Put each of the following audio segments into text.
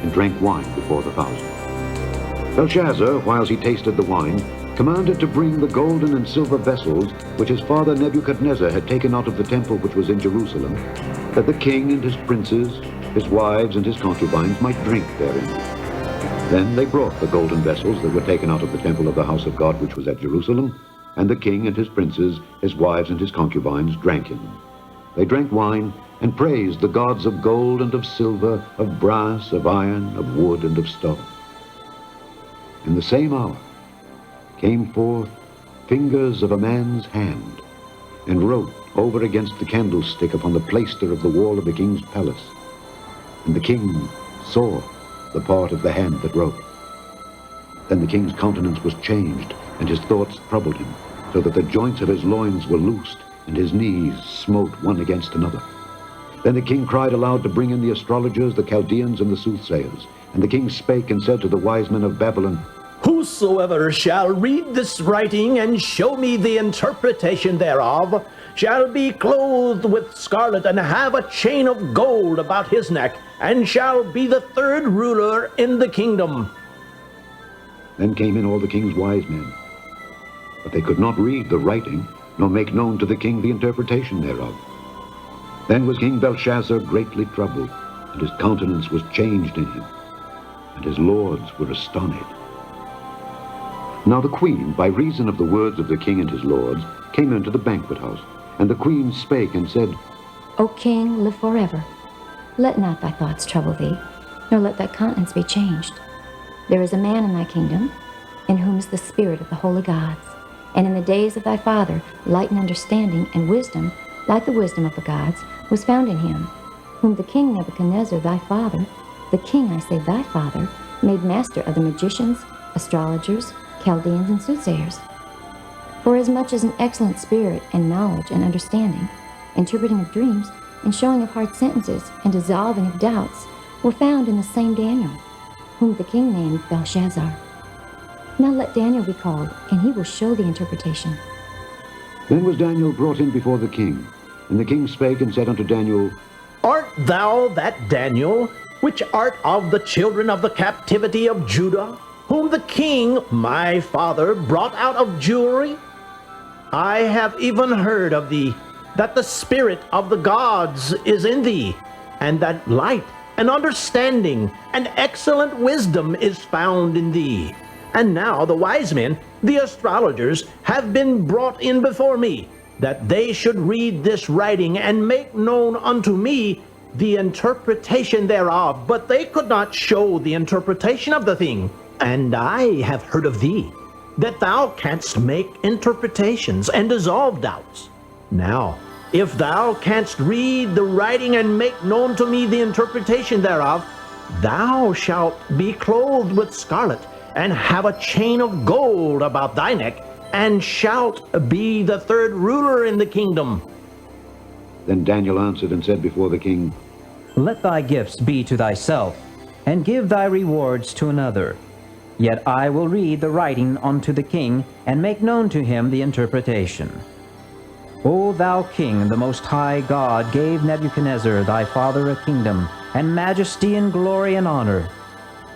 and drank wine before the 1,000. Belteshazzar, whiles he tasted the wine, commanded to bring the golden and silver vessels which his father Nebuchadnezzar had taken out of the temple which was in Jerusalem, that the king and his princes, his wives and his concubines might drink therein. Then they brought the golden vessels that were taken out of the temple of the house of God which was at Jerusalem, and the king and his princes, his wives and his concubines drank in them. They drank wine and praised the gods of gold and of silver, of brass, of iron, of wood, and of stone. In the same hour came forth fingers of a man's hand, and wrote over against the candlestick upon the plaister of the wall of the king's palace. And the king saw the part of the hand that wrote. Then the king's countenance was changed, and his thoughts troubled him, so that the joints of his loins were loosed, and his knees smote one against another. Then the king cried aloud to bring in the astrologers, the Chaldeans, and the soothsayers. And the king spake and said to the wise men of Babylon, Whosoever shall read this writing and show me the interpretation thereof shall be clothed with scarlet and have a chain of gold about his neck, and shall be the 3rd ruler in the kingdom. Then came in all the king's wise men, but they could not read the writing, nor make known to the king the interpretation thereof. Then was King Belteshazzar greatly troubled, and his countenance was changed in him, and his lords were astonished. Now the queen, by reason of the words of the king and his lords, came into the banquet house. And the queen spake and said, O king, live forever. Let not thy thoughts trouble thee, nor let thy countenance be changed. There is a man in thy kingdom, in whom is the spirit of the holy gods. And in the days of thy father, light and understanding and wisdom, like the wisdom of the gods, was found in him, whom the king Nebuchadnezzar thy father, the king, I say thy father, made master of the magicians, astrologers, Chaldeans, and soothsayers. Forasmuch as an excellent spirit and knowledge and understanding, interpreting of dreams, and showing of hard sentences, and dissolving of doubts, were found in the same Daniel, whom the king named Belteshazzar. Now let Daniel be called, and he will show the interpretation. Then was Daniel brought in before the king. And the king spake and said unto Daniel, Art thou that Daniel, which art of the children of the captivity of Judah, whom the king, my father, brought out of Jewry? I have even heard of thee, that the spirit of the gods is in thee, and that light and understanding and excellent wisdom is found in thee. And now the wise men, the astrologers, have been brought in before me, that they should read this writing and make known unto me the interpretation thereof. But they could not show the interpretation of the thing. And I have heard of thee, that thou canst make interpretations and dissolve doubts. Now, if thou canst read the writing and make known to me the interpretation thereof, thou shalt be clothed with scarlet, and have a chain of gold about thy neck, and shalt be the 3rd ruler in the kingdom. Then Daniel answered and said before the king, Let thy gifts be to thyself, and give thy rewards to another. Yet I will read the writing unto the king, and make known to him the interpretation. O thou king, the most high God gave Nebuchadnezzar thy father a kingdom, and majesty and glory and honor.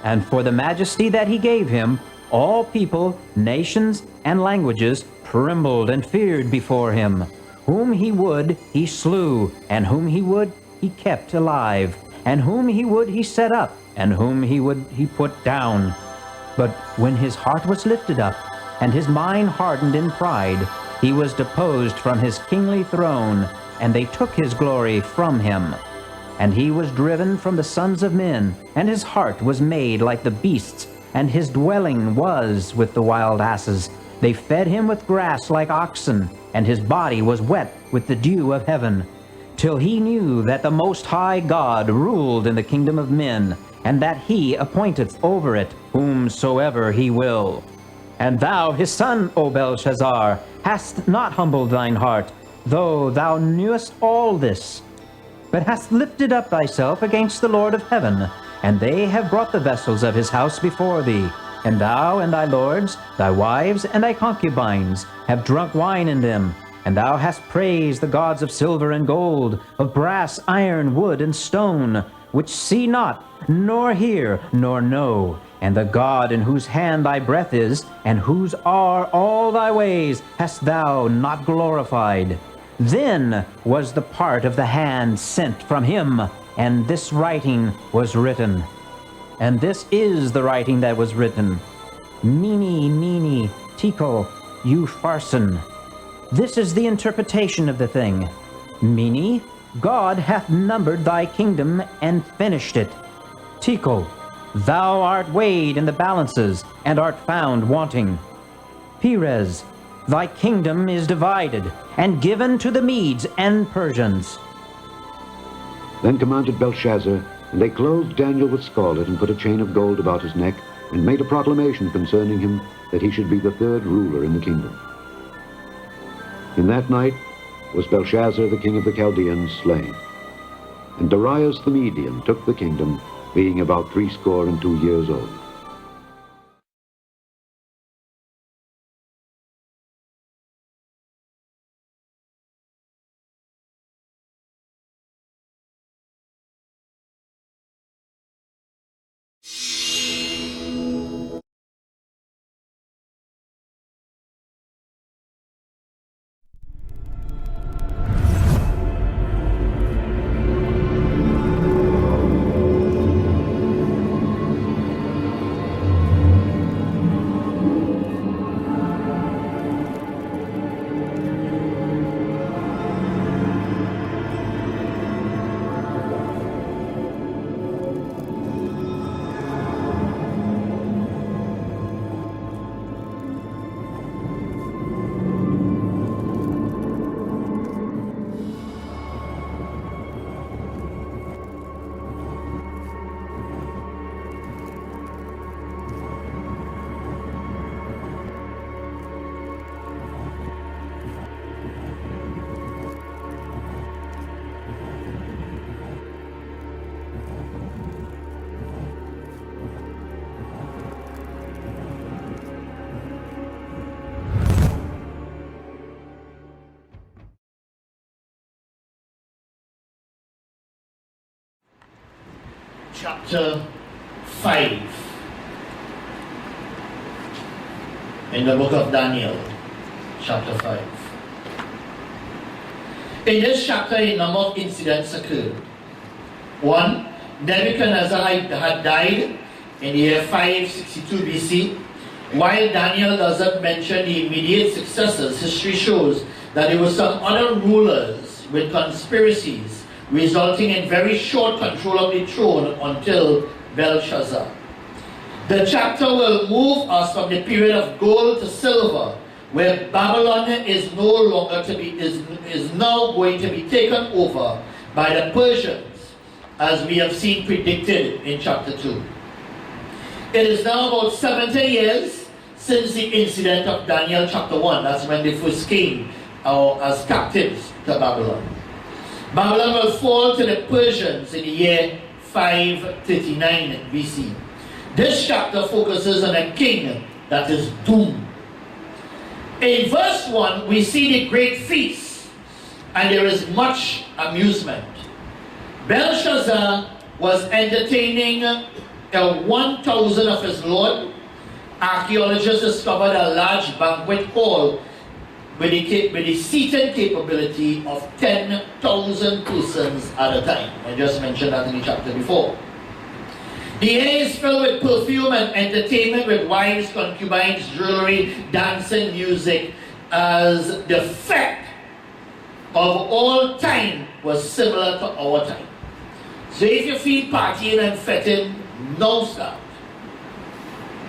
And for the majesty that he gave him, all people, nations, and languages trembled and feared before him. Whom he would, he slew, and whom he would, he kept alive, and whom he would, he set up, and whom he would, he put down. But when his heart was lifted up, and his mind hardened in pride, he was deposed from his kingly throne, and they took his glory from him. And he was driven from the sons of men, and his heart was made like the beasts, and his dwelling was with the wild asses. They fed him with grass like oxen, and his body was wet with the dew of heaven, till he knew that the Most High God ruled in the kingdom of men, and that he appointeth over it whomsoever he will. And thou, his son, O Belteshazzar, hast not humbled thine heart, though thou knewest all this, but hast lifted up thyself against the Lord of heaven, and they have brought the vessels of his house before thee. And thou and thy lords, thy wives, and thy concubines have drunk wine in them, and thou hast praised the gods of silver and gold, of brass, iron, wood, and stone, which see not, nor hear, nor know, and the God in whose hand thy breath is, and whose are all thy ways, hast thou not glorified. Then was the part of the hand sent from him, and this writing was written. And this is the writing that was written. Mene, tekel, upharsin. This is the interpretation of the thing. Mene, God hath numbered thy kingdom and finished it. Tekel, thou art weighed in the balances, and art found wanting. Peres, thy kingdom is divided, and given to the Medes and Persians. Then commanded Belteshazzar, and they clothed Daniel with scarlet, and put a chain of gold about his neck, and made a proclamation concerning him, that he should be the third ruler in the kingdom. In that night was Belteshazzar the king of the Chaldeans slain. And Darius the Median took the kingdom, being about 62 years old. Chapter 5 in the book of Daniel, chapter 5. In this chapter, a number of incidents occurred. One, Nebuchadnezzar had died in the year 562 BC. While Daniel doesn't mention the immediate successors, history shows that there were some other rulers with conspiracies resulting in very short control of the throne until Belteshazzar. The chapter will move us from the period of gold to silver, where Babylon is no longer to be is now going to be taken over by the Persians, as we have seen predicted in chapter 2. It is now about 70 years since the incident of Daniel chapter 1. That's when they first came as captives to Babylon. Babylon will fall to the Persians in the year 539 BC. This chapter focuses on a king that is doomed. In verse 1, we see the great feast, and there is much amusement. Belteshazzar was entertaining 1,000 of his lord. Archaeologists discovered a large banquet hall with the seating capability of 10,000 persons at a time. I just mentioned that in the chapter before. The air is filled with perfume and entertainment, with wives, concubines, jewelry, dancing, music, as the fact of all time was similar to our time. So if you feel partying and fetting non-stop,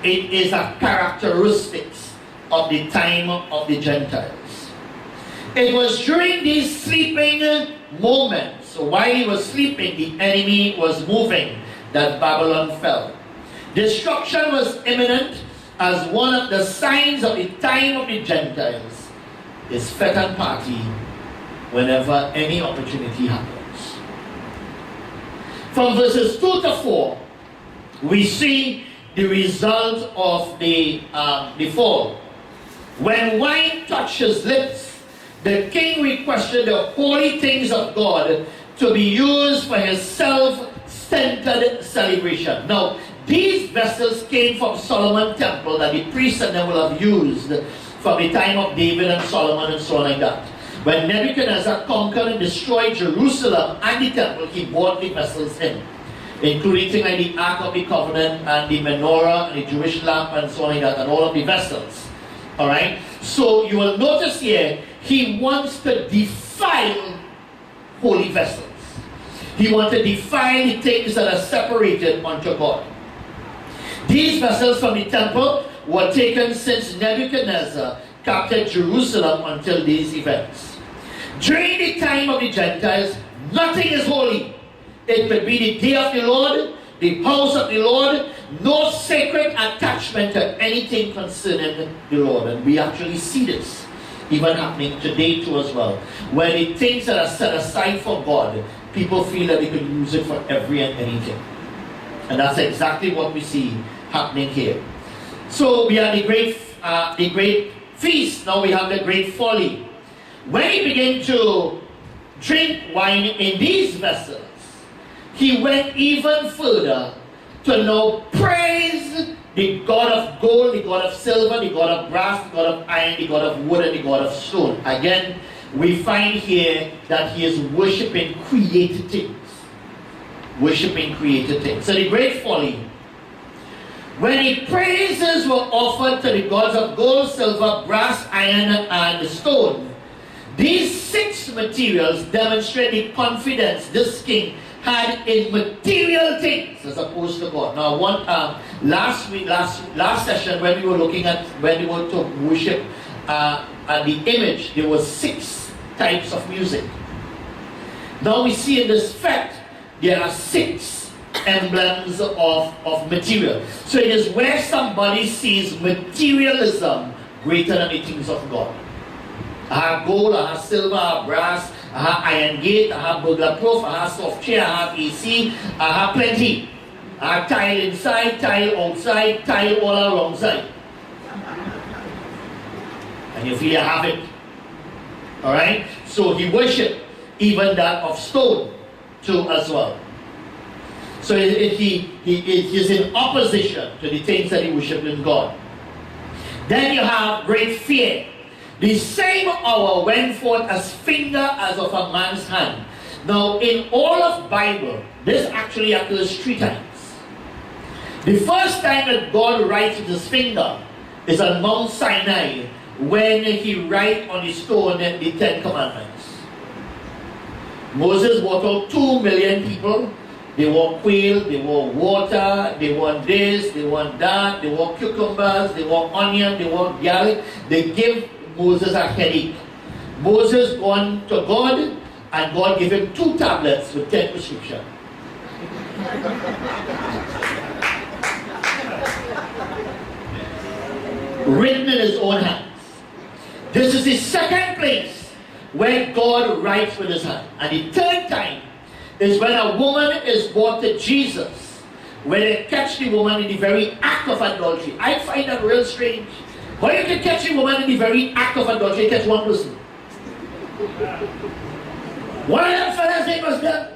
it is a characteristics of the time of the Gentiles. It was during these sleeping moments, so while he was sleeping, the enemy was moving, that Babylon fell. Destruction was imminent, as one of the signs of the time of the Gentiles is fet and party whenever any opportunity happens. From verses 2 to 4, we see the result of the fall. When wine touched his lips, the king requested the holy things of God to be used for his self centered celebration. Now, these vessels came from Solomon's temple that the priests and them will have used from the time of David and Solomon and so on like that. When Nebuchadnezzar conquered and destroyed Jerusalem and the temple, he brought the vessels in, including things like the Ark of the Covenant and the menorah and the Jewish lamp and so on like that, and all of the vessels. Alright? So you will notice here, he wants to defile holy vessels. He wants to defile the things that are separated unto God. These vessels from the temple were taken since Nebuchadnezzar captured Jerusalem until these events. During the time of the Gentiles, nothing is holy. It would be the day of the Lord, the house of the Lord, no sacred attachment to anything concerning the Lord. And we actually see this even happening today too as well. Where the things that are set aside for God, people feel that they could use it for every and anything. And that's exactly what we see happening here. So we have the great feast. Now we have the great folly. When he began to drink wine in these vessels, he went even further to now praise the God of gold, the God of silver, the God of brass, the God of iron, the God of wood, and the God of stone. Again, we find here that he is worshipping created things. Worshipping created things. So the great folly. When the praises were offered to the gods of gold, silver, brass, iron, and stone, these 6 materials demonstrate the confidence this king had in material things as opposed to God. Now, last session when we were looking at when we were to worship at the image, there were 6 types of music. Now we see in this fact there are 6 emblems of material. So it is where somebody sees materialism greater than the things of God. I have gold, I have silver, I have brass, I have iron gate, I have burglar proof, I have soft chair, I have AC, I have plenty. I have tile inside, tile outside, tile all around side. And you feel you have it. Alright? So he worshipped even that of stone too as well. So he is in opposition to the things that he worshipped in God. Then you have great fear. The same hour went forth as finger as of a man's hand. Now in all of Bible, this actually occurs 3 times. The first time that God writes with his finger is on Mount Sinai, when he writes on the stone the 10 commandments. Moses brought out 2 million people. They want quail, they want water, they want this, they want that, they want cucumbers, they want onion, they want garlic. They give Moses a headache. Moses gone to God, and God gave him 2 tablets with 10 prescriptions. Written in his own hands. This is the second place where God writes with his hand. And the third time is when a woman is brought to Jesus, where they catch the woman in the very act of adultery. I find that real strange. Why you can catch a woman in the very act of adultery, catch one person? One of them fellas they was there.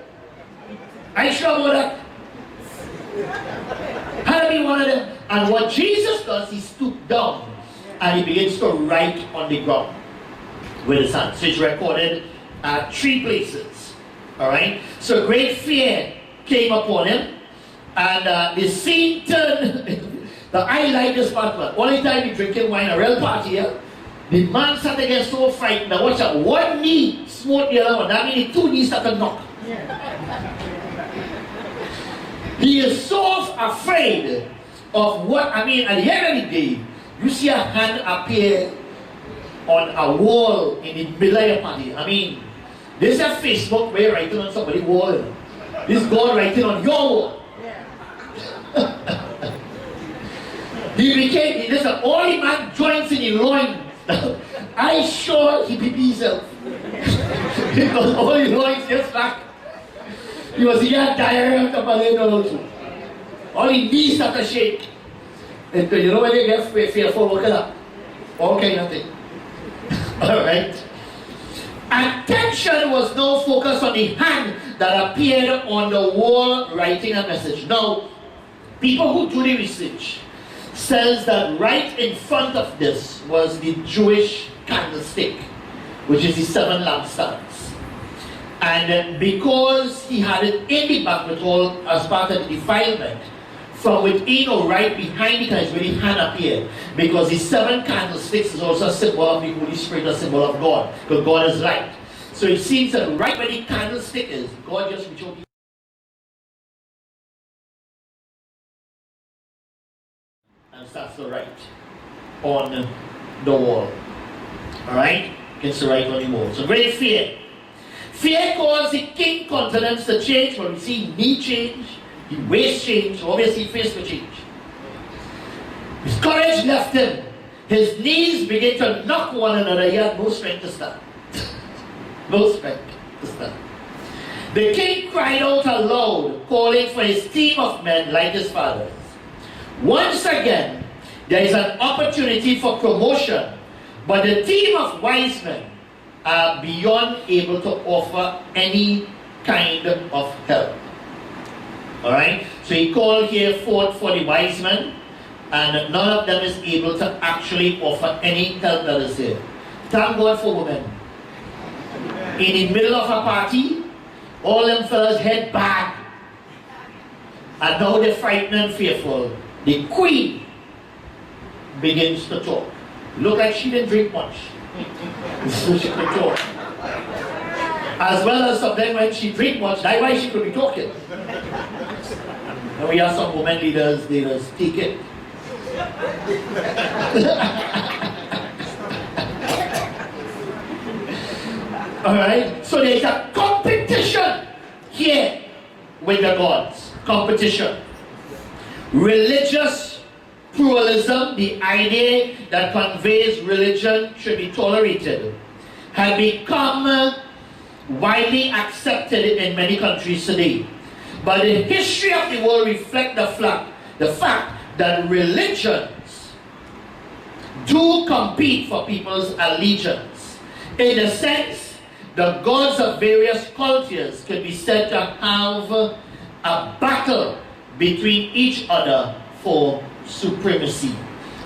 I sure about that. Had to be one of them. And what Jesus does, he stooped down and he begins to write on the ground with his hand. So it's recorded at 3 places. Alright? So great fear came upon him, and the scene turned. I like this part, man. Only time you drinking wine, a real party here, the man sat against so frightened. Now watch out, one knee smote the other one. That means the 2 knees started knock. He is so afraid of what, I mean, at the end of the day, you see a hand appear on a wall in the middle of your party. I mean, this is a Facebook where you're writing on somebody's wall. This is God writing on your wall. He became, this is the only man joints in the loins. I sure he pee himself. Because all the loins just back. He was here diarrhea of the all the knees started to shake. And you know when they get fearful, look at that. All kind of thing. Alright. attention was now focused on the hand that appeared on the wall writing a message. Now, people who do the research says that right in front of this was the Jewish candlestick, which is the 7 lampstands. And because he had it in the banquet hall as part of the defilement, from within or right behind it is where the hand appeared. Because the 7 candlesticks is also a symbol of the Holy Spirit, a symbol of God, because God is light. So it seems that right where the candlestick is, God just reached out and starts to write on the wall. Alright? Gets to write on the wall. So great fear. Fear caused the king's countenance to change, but we see knee change, the waist change, obviously face to change. His courage left him. His knees began to knock one another. He had no strength to stand. No strength to stand. The king cried out aloud, calling for his team of men like his fathers. Once again, there is an opportunity for promotion, but the team of wise men are beyond able to offer any kind of help. Alright? So he called here forth for the wise men, and none of them is able to actually offer any help that is there. Thank God for women. In the middle of a party, all them fellas head back, and now they're frightened and fearful. The queen begins to talk. Look like she didn't drink much. So she could talk. As well as sometimes when she drink much, that's why she could be talking. And we have some women leaders, they just take it. Alright? So there's a competition here with the gods. Competition. Religious pluralism, the idea that conveys religion should be tolerated, had become widely accepted in many countries today. But the history of the world reflects the fact that religions do compete for people's allegiance. In a sense, the gods of various cultures can be said to have a battle between each other for supremacy.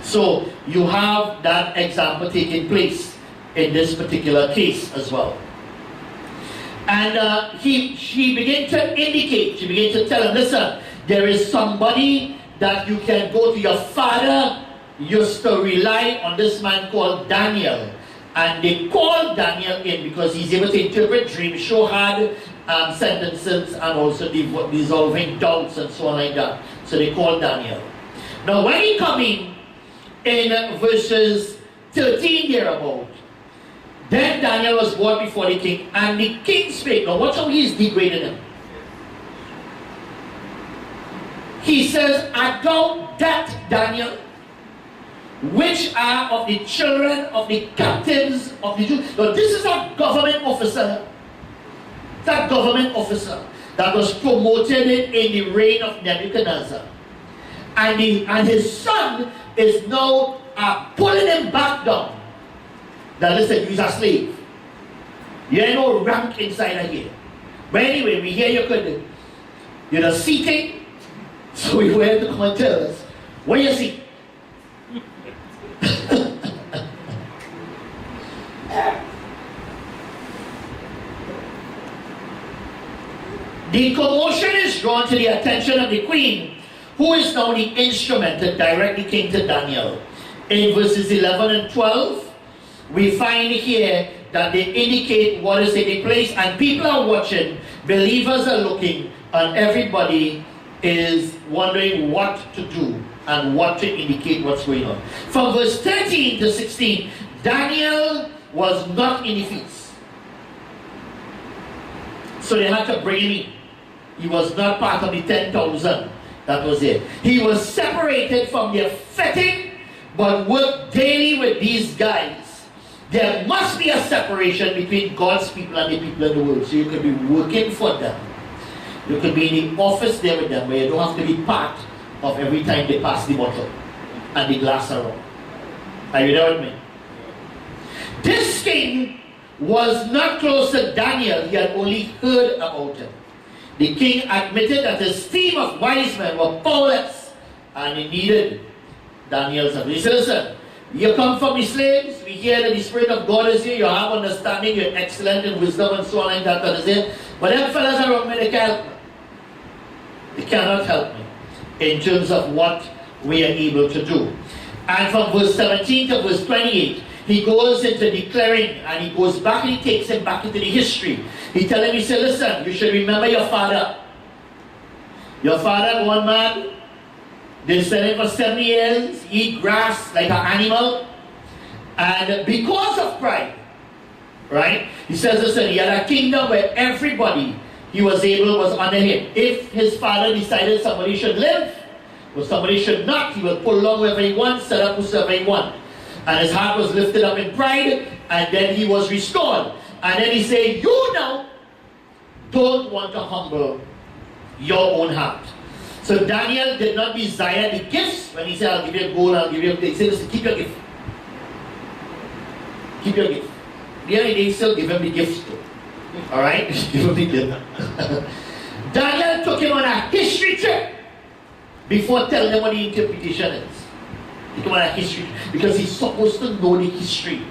So you have that example taking place in this particular case as well. And she began to indicate, she began to tell him, listen, there is somebody that you can go to. Your father used to rely on this man called Daniel. And they called Daniel in because he's able to interpret dreams, show hard sentences, and also dissolving doubts and so on like that. So they called Daniel. Now when he come in verses 13 thereabout, then Daniel was brought before the king, and the king spake. Now watch how he's degrading him. He says, art thou that Daniel, which are of the children of the captives of the Jews? Now this is a government officer. That government officer that was promoted in the reign of Nebuchadnezzar. And his son is now pulling him back down. Now listen, he's a slave. You ain't no rank inside of here. But anyway, we hear you're the seating. So we went to come and tell us, what you see? The commotion is drawn to the attention of the queen, who is now the instrument that directly came to Daniel. In verses 11 and 12, we find here that they indicate what is taking place, and people are watching, believers are looking, and everybody is wondering what to do and what to indicate what's going on. From verse 13 to 16, Daniel was not in the feast. So they had to bring him in. He was not part of the 10,000 that was there. He was separated from their fetting, but worked daily with these guys. There must be a separation between God's people and the people in the world. So you could be working for them. You could be in the office there with them, where you don't have to be part of every time they pass the bottle and the glass around. Are you there with me? This king was not close to Daniel, he had only heard about him. The king admitted that his team of wise men were powerless and he needed Daniel's help. He said, listen, you come from the slaves, we hear that the Spirit of God is here, you have understanding, you're excellent in wisdom and so on and that is it. But them fellas around me, they can't help me. They cannot help me in terms of what we are able to do. And from verse 17 to verse 28, he goes into declaring, and he goes back and he takes him back into the history. He tells him, he said, listen, you should remember your father. Your father, one man, they sell him for 70 years, eat grass like an animal. And because of pride, right, he says, listen, he had a kingdom where everybody he was under him. If his father decided somebody should live, or somebody should not, he will pull along whoever he wants, set up whoever he wants. And his heart was lifted up in pride, and then he was restored. And then he said, you now don't want to humble your own heart. So Daniel did not desire the gifts. When he said, I'll give you a gold, I'll give you a gift, he said, listen, keep your gift. Keep your gift. The other day, still give him the gifts too. Alright? Give him the gift. Daniel took him on a history trip before telling them what the interpretation is. He took him on a history trip because he's supposed to know the history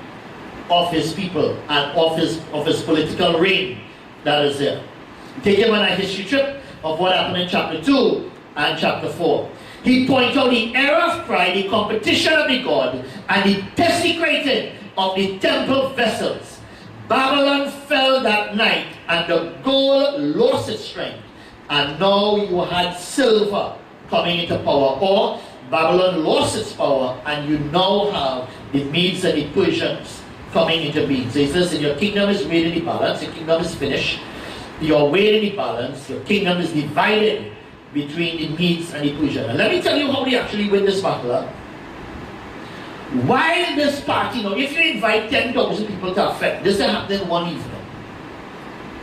of his people and of his political reign that is there. Take him on a history trip of what happened in chapter 2 and chapter 4. He pointed out the error of pride, the competition of the God, and the desecrating of the temple vessels. Babylon fell that night, and the gold lost its strength, and now you had silver coming into power, or Babylon lost its power, and you now have the Medes and the Persians coming into being. So he says, your kingdom is weighed in the balance, your kingdom is finished, you're weighed in the balance, your kingdom is divided between the Medes and the Persians. And let me tell you how they actually win this battle. While this party, now if you invite 10,000 people to a fete, this will happen in one evening.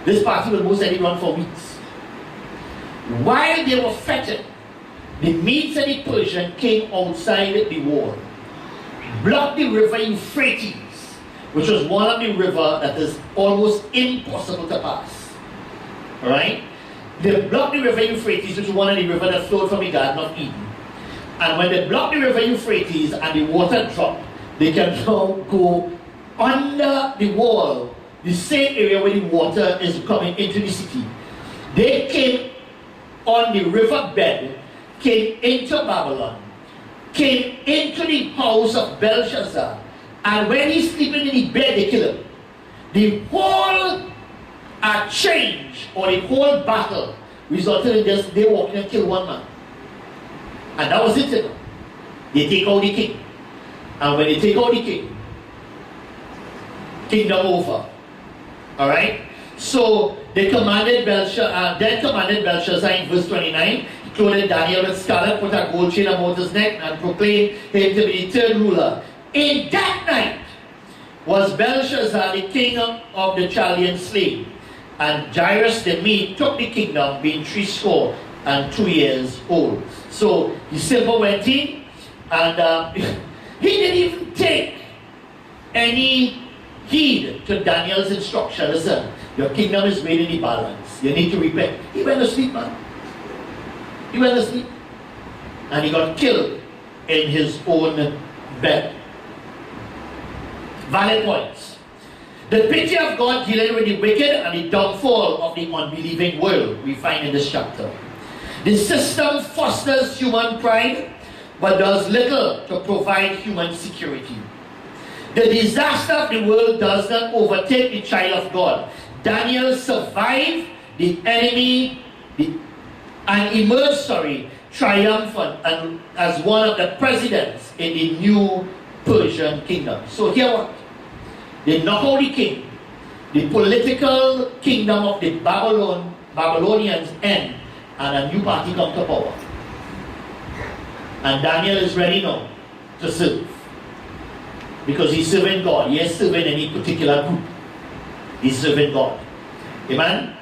This party will most likely run for weeks. While they were fetting, the Medes and the Persians came outside the wall, blocked the river Euphrates, which was one of the rivers that is almost impossible to pass. Alright? They blocked the river Euphrates, which is one of the rivers that flowed from the Garden of Eden. And when they block the river Euphrates and the water drop, they can now go under the wall, the same area where the water is coming into the city. They came on the riverbed, came into Babylon, came into the house of Belteshazzar, and when he's sleeping in the bed, they kill him. The whole change, or the whole battle, resulted in just they walking and kill one man. And that was it. They take out the king. And when they take out the king, kingdom over. Alright? So they commanded Belteshazzar in verse 29, he clothed Daniel with scarlet, put a gold chain about his neck, and proclaimed him to be the third ruler. In that night was Belteshazzar the king of the Chaldean slain. And Jewry the Mede took the kingdom, being 62 years old. So the silver went in, and he didn't even take any heed to Daniel's instruction. Listen, your kingdom is made in the balance. You need to repent. He went to sleep, man. He went to sleep. And he got killed in his own bed. Valid points. The picture of God dealing with the wicked and the downfall of the unbelieving world we find in this chapter. The system fosters human pride, but does little to provide human security. The disaster of the world does not overtake the child of God. Daniel survived the enemy and emerged, triumphant and as one of the presidents in the new Persian kingdom. So here what? They knock out the king. The political kingdom of the Babylonians end, and a new party comes to power. And Daniel is ready now to serve. Because he's serving God. He ain't serving any particular group. He's serving God. Amen?